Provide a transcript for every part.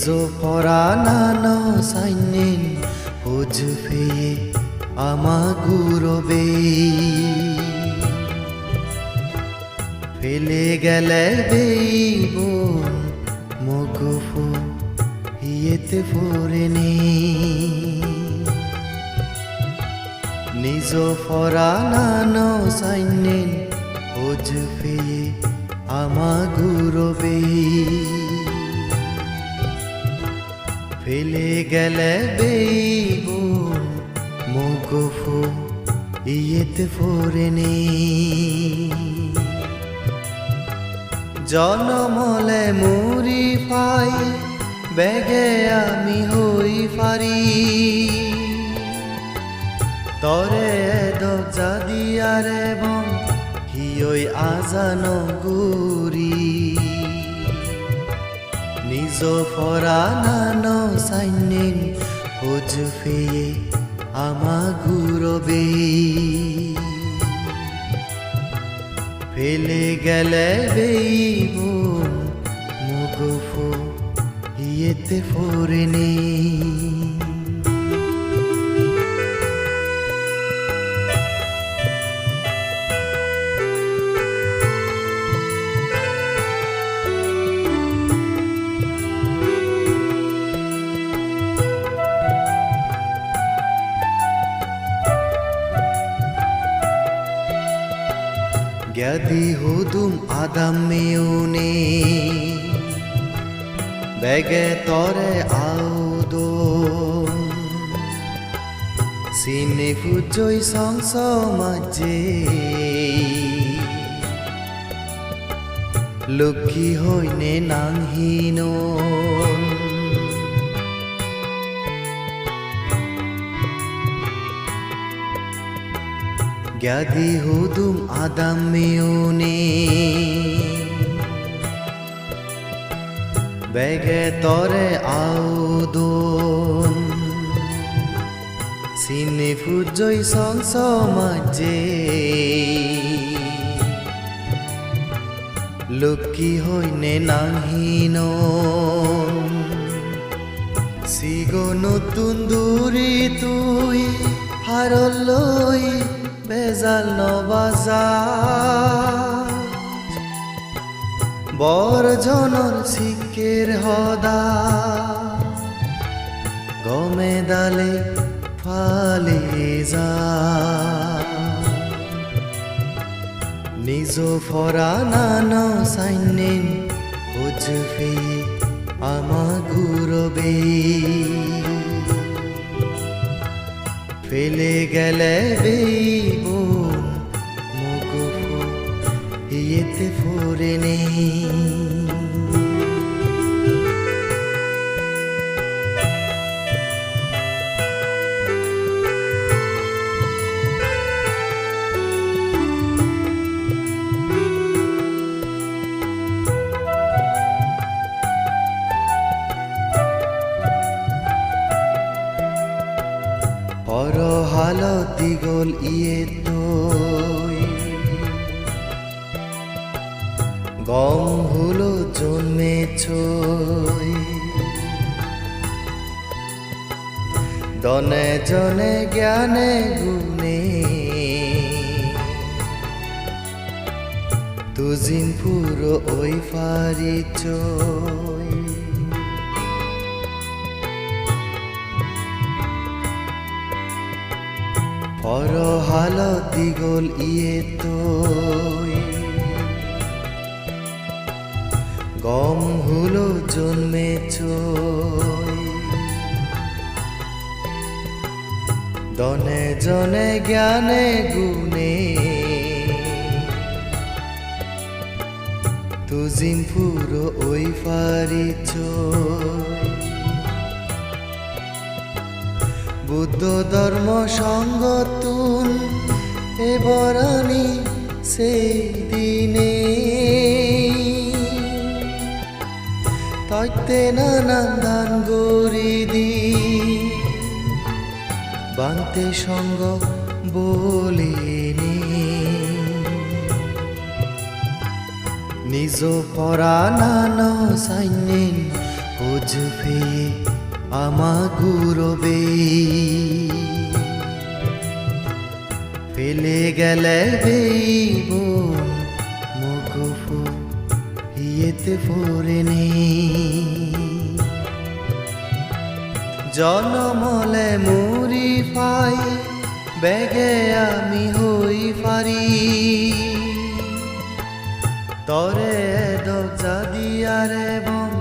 Nizo poranano sainin hojfeye amagurobe fele gele beibon mogufu hiyete foreni Nizo poranano sainin hojfeye amagurobe ফেলে গেলে বেইবন মগফু ইয়েতে ফোরেনি জনমলে মুরি পাই বেগে আমি হই ফারি তরে দক জাদিয়ারে বং হিয়ই আজানো গুরি Nizo foranano sainin hojfeye amagurobe fele gele beibon mogufu hiyete foreni Gyadi hudum adam meune Bege tore audo Sine fujoi songso maje Lukhi hoine nanghinon Gyadi hudum adam meune Bege tore audon Sine fujoi songso maje Lukhi hoine nanghinon Sigo notun duri tui haroloi বেজাল নবাজার বরজনর শিকের হদা গমে দালে ফালে যা নিজ ফরানানো সাইনিন হজফেয়ে আমাগুরবে ফেলে গেলে বেইবন মগফু ইয়েতে ফোরেনি হালত দিগল ইয়ে তৈ গম হলো জন্মেছই দনে জনে জ্ঞানে গুণে তুজিন পুরো ওই ফারিচই হালত দিগল ইয়ে তৈ গম হলো জন্মেছই দনে জনে জ্ঞানে গুণে তুজিন পুরো ওই ফারিচই বুদ্ধ ধর্ম সঙ্গতুন এবরানি সেই দিনে তৈতে নানান দান গরি দি বান্তে সঙ্গ বলিনি নিজ পরানানো সাইনিন বুঝবে আমা গুরবে ফেলে গেলে বেইব মগফু ইয়েতে ফোরেনে জনমলে মুড়ি পাই বেগে আমি হই পারি তরে দক জাদিয়ারে বম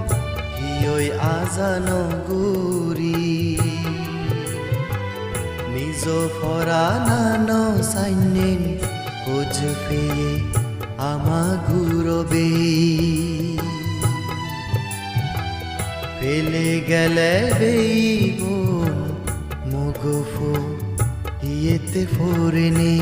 হিয়ই আজানো গুরি নিজ ফরানানো সাইনেন বুঝবে আমা গুরবে ফেলে গেলে বেইব মগফু ইয়েতে ফোরেনে